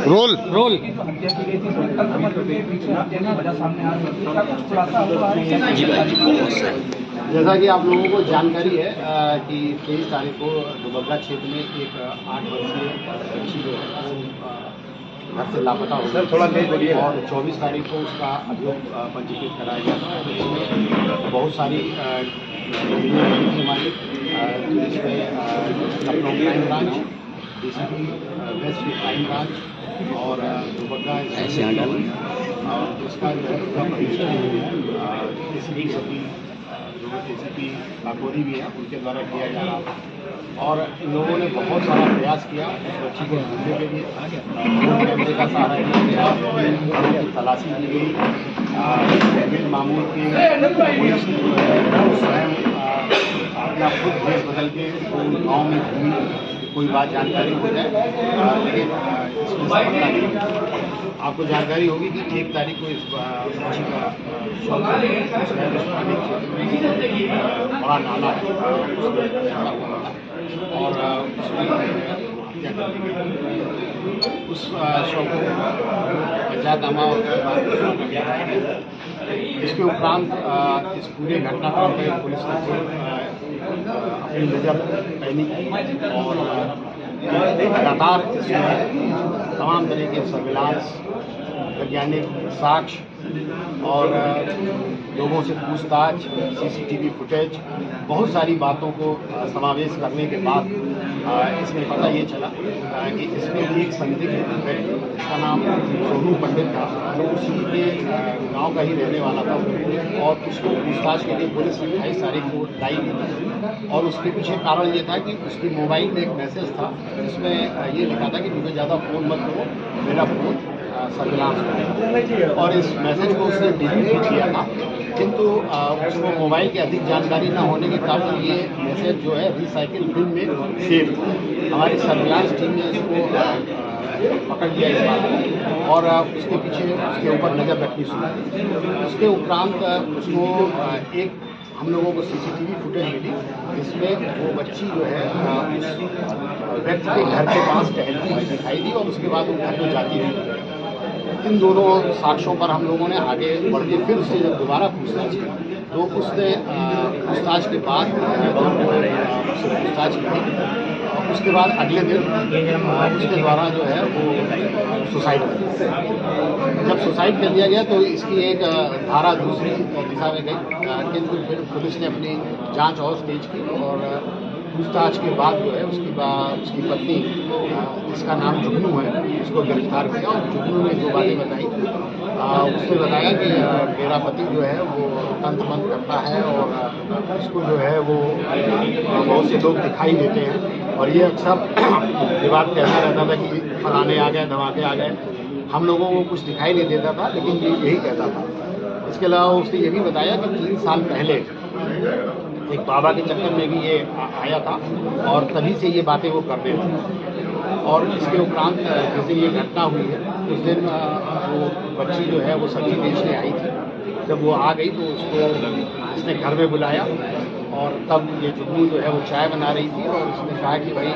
Role role जैसा कि आप लोगों को जानकारी है कि 23 तारीख को दुबग्गा क्षेत्र में एक 8 वर्षीय बच्ची जो है वो घर से लापता हो गई थोड़ा तेज बोलिए और 24 तारीख को उसका अभियोग पंजीकृत कराया गया था। इसमें बहुत सारी हमारी इसमें Lucknow crime branch, DCP west crime branch और दुबग्गा और इसका जो है उसका परिचय ACP काकोरी भी है उनके द्वारा किया जा रहा था। और इन लोगों ने बहुत सारा प्रयास किया उस बच्ची को ढूंढने के लिए, कैमरे का सहारा लिया गया, तलाशी की गई, बिल मामूल की पुलिस स्वयं अपना खुद भेष बदल के गाँव में घूमी कोई बात जानकारी हो जाए, लेकिन इसमें सफलता नहीं। आपको जानकारी होगी कि 1 तारीख को इस बच्ची का बड़ा नाला है और उसमें हत्या कर दी गई। उस शव को पंचायतनामा इसके उपरांत इस पूरे घटनाक्रम पर पुलिस ने अपनी नज़र पैनी की और लगातार इसमें तमाम तरह के सर्विलांस, वैज्ञानिक साक्ष्य और लोगों से पूछताछ, CCTV फुटेज, बहुत सारी बातों को समावेश करने के बाद इसमें पता ये चला कि इसमें एक संदिग्ध व्यक्ति जिसका नाम सोनू पंडित था, जो उसी के गांव का ही रहने वाला था और उसको पूछताछ के लिए पुलिस 28 तारीख को लाई गई। और उसके पीछे कारण ये था कि उसके मोबाइल में एक मैसेज था जिसमें ये लिखा था कि मुझे ज़्यादा फ़ोन मत करो, मेरा फ़ोन सर्विलांस करें। और इस मैसेज को उसने डिलीट भी किया था, किंतु उसको मोबाइल की अधिक जानकारी न होने के कारण ये मैसेज जो है रिसाइकिल बिन में सेव। हमारी सर्विलांस टीम ने इसको पकड़ लिया इस बात को और उसके पीछे उसके ऊपर नज़र रखनी शुरू की। उसके उपरांत उसको एक हम लोगों को CCTV फुटेज मिली जिसमें वो बच्ची जो है उस व्यक्ति के घर के पास टहलती हुई दिखाई दी और उसके बाद वो घर को जाती हुई। इन दोनों साक्ष्यों पर हम लोगों ने आगे बढ़ के फिर उससे जब दोबारा पूछताछ की तो उसने पूछताछ के बाद पूछताछ की। उसके बाद अगले दिन उसके द्वारा जो है वो सुसाइड कर दिया। जब सुसाइड कर दिया गया तो इसकी एक धारा दूसरी दिशा में गई, किंतु फिर पुलिस ने अपनी जांच और तेज की और पूछताछ के बाद जो है उसकी पत्नी जिसका नाम जुगनू है उसको गिरफ्तार किया। और जुगनू ने जो बातें बताई उसने बताया कि मेरा पति जो है वो तंत्र मंत्र करता है और उसको जो है वो बहुत से लोग दिखाई देते हैं और ये अक्सर ये बात कहता रहता था कि फलाने आ गए, धमाके आ गए। हम लोगों को कुछ दिखाई नहीं देता था लेकिन ये यही कहता था। इसके अलावा उसने ये भी बताया कि 3 साल पहले एक बाबा के चक्कर में भी ये आया था और तभी से ये बातें वो करते थे। और इसके उपरांत जैसे ये घटना हुई है उस दिन वो बच्ची जो है वो सब्जी बेचने आई थी। जब वो आ गई तो उसको इसने घर में बुलाया और तब ये जुगनू जो है वो चाय बना रही थी और उसने कहा कि भाई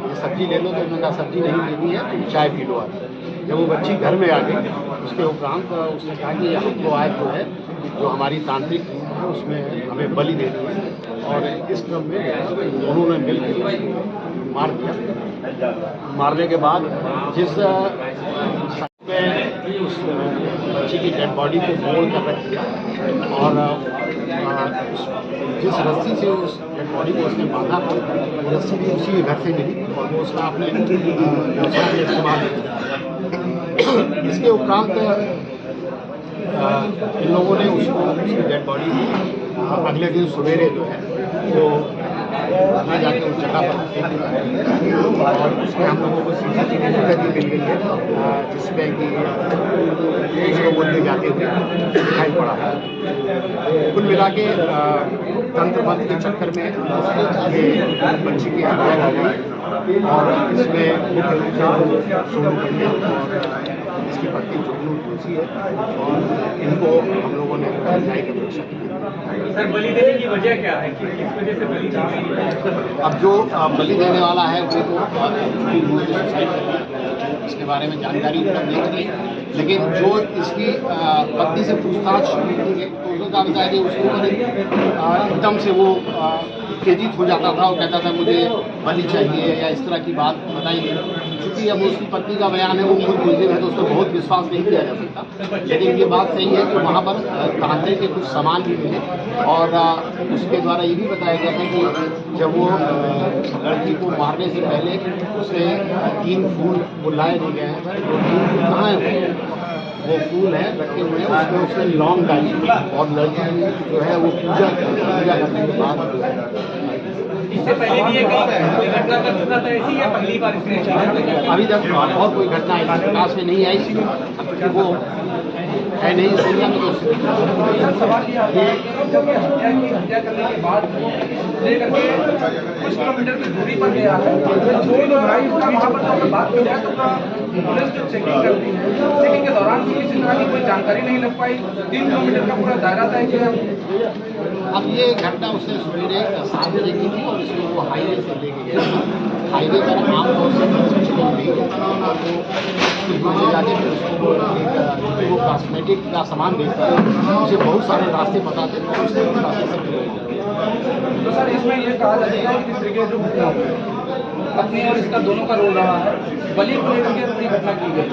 ये सब्जी ले लो, तो उन्होंने कहा सब्जी नहीं लेनी है, तुम चाय पी लो आज। जब वो बच्ची घर में आ गई उसके उपरांत उसने कहा कि हमको आज जो है जो हमारी तांत्रिक है उसमें हमें बलि देनी है। और इस क्रम में उन्होंने मिलकर मार दिया। मारने के बाद जिस उस बच्ची की डेड बॉडी को मोड़ कर रख दिया और जिस रस्सी से उस डेड बॉडी को उसने बांधा था वो रस्सी भी उसी घर से मिली और वो उसका अपने इस्तेमाल किया। इसके उपरांत इन लोगों ने उसकी डेड बॉडी अगले दिन सवेरे जो है वो वहाँ जाके उस जगह पर और उसमें हम लोगों को CCTV फुटेज भी मिल गई है जिसमें कि उसको बोलते जाते हुए दिखाई पड़ा है। कुल मिला के तंत्र मंत्र के चक्कर में ये बच्ची की हत्या की गई और इसमें मुख्य रूप से सोनू पंडित और इसकी पत्नी जुगनू तुलसी है और इनको हम लोगों ने न्यायिक अपेक्षा की। सर, बलि देने की वजह क्या है कि किस वजह से बलि दी गई? अब जो बलि देने वाला है वो तो सुसाइड कर लिया, इसके बारे में जानकारी तब नहीं थी, लेकिन जो इसकी पत्नी से पूछताछ की गई तो उसने कहा था कि उसके ऊपर एकदम से वो उत्तेजित हो जाता था और कहता था मुझे बलि चाहिए या इस तरह की बात बताई गई। चूँकि अब उसकी पत्नी का बयान है, वो खुद मुस्लिम है तो उस पर बहुत विश्वास नहीं किया जा सकता, लेकिन ये बात सही है कि वहाँ पर तांत्रिक के कुछ सामान भी मिले और उसके द्वारा ये भी बताया गया था कि जब वो लड़की को मारने से पहले उसे 3 फूल बुलाए दिए गए हैं। वो 3 फूल कहाँ है? वो फूल है रखे हुए हैं, उसमें उसने लौंग डाली और लड़की जो है वो पूजा करने के बाद इससे पहले भी ये कोई घटना कर चुका था ऐसी या पहली बार इसने? अभी तक और कोई घटना इस विकास में नहीं आई, क्योंकि वो है नहीं इस दुनिया में। तो सवाल ये आता है जब ये हत्या करने के बाद लेकर के कुछ किलोमीटर की दूरी पर गया है, वहाँ पर तो बात की जाए तो पुलिस जो चेकिंग करती है, चेकिंग के दौरान भी किसी तरह की कोई जानकारी नहीं लग पाई। 3 किलोमीटर का पूरा दायरा तय किया। अब ये घटना उसने सवेरे 7 बजे की थी और इसको वो हाईवे से लेके गया। हाईवे पर आमतौर से नहीं जाता जाके फिर उसको वो कॉस्मेटिक का सामान बेचता है, उसे बहुत सारे रास्ते पता थे और उसने उस रास्ते से तो सर इसमें ये कहा जाएगा कि किस तरीके जो पत्नी और इसका दोनों का रोल रहा है, बलि को लेकर के पूरी घटना की गई,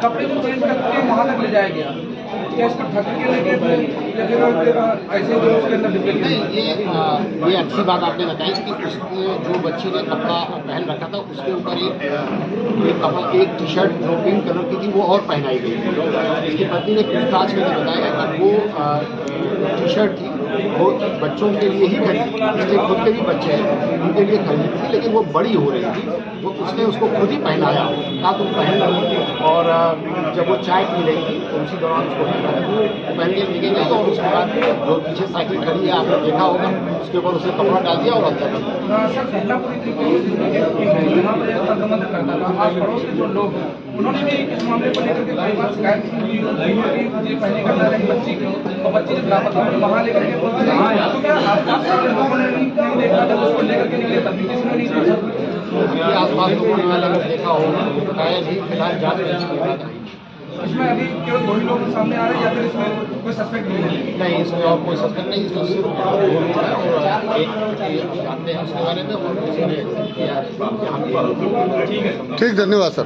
कपड़े को चेंज करके वहाँ तक ले जाया गया, क्या इसको ढक के लेके या फिर ऐसे जो उसके अंदर डिब्बे नहीं। ये अच्छी बात आपने बताई कि उसने जो बच्ची ने कपड़ा पहन रखा था उसके ऊपर एक टी-शर्ट जो पिंक कलर की थी वो और पहनाई गई। इसकी पत्नी ने पूछताछ में बताया कि वो टी-शर्ट थी वो बच्चों के लिए ही खरीदी, इसके खुद के भी बच्चे हैं उनके लिए खरीदी थी, लेकिन वो बड़ी हो रही थी, वो उसने उसको खुद ही पहनाया, कहा तुम पहन लो। और जब वो चाय पी रही थी तो उसी दौरान उसको पहन के लेके गए और उसके बाद जो पीछे साइकिल खड़ी है आपने देखा होगा, उसके ऊपर उसने कपड़ा डाल दिया और हत्या कर दी। सर घटना पूरी तरीके से जहाँ पर संबंध करता था, आस पड़ोस के जो लोग हैं उन्होंने भी इस मामले को लेकर के कई बार शिकायत की ये पहले करना रही बच्ची को और बच्ची जब लापता हुई वहाँ लेकर के बोलते तो क्या आसपास के लोगों ने नहीं देखा जब उसको लेकर के निकले तब भी किसी ने नहीं देखा? आसपास लोगों ने देखा होगा, बताया नहीं, फिलहाल जाँच में इसकी बात आई। इसमें अभी केवल 2 ही लोग सामने आ रहे हैं या फिर इसमें कोई सस्पेक्ट नहीं है? नहीं, इसमें और कोई सस्पेक्ट नहीं, इसमें सिर्फ 2 लोग हैं और एक जानते हैं उसके बारे में और दूसरे ने किया। ठीक, धन्यवाद सर।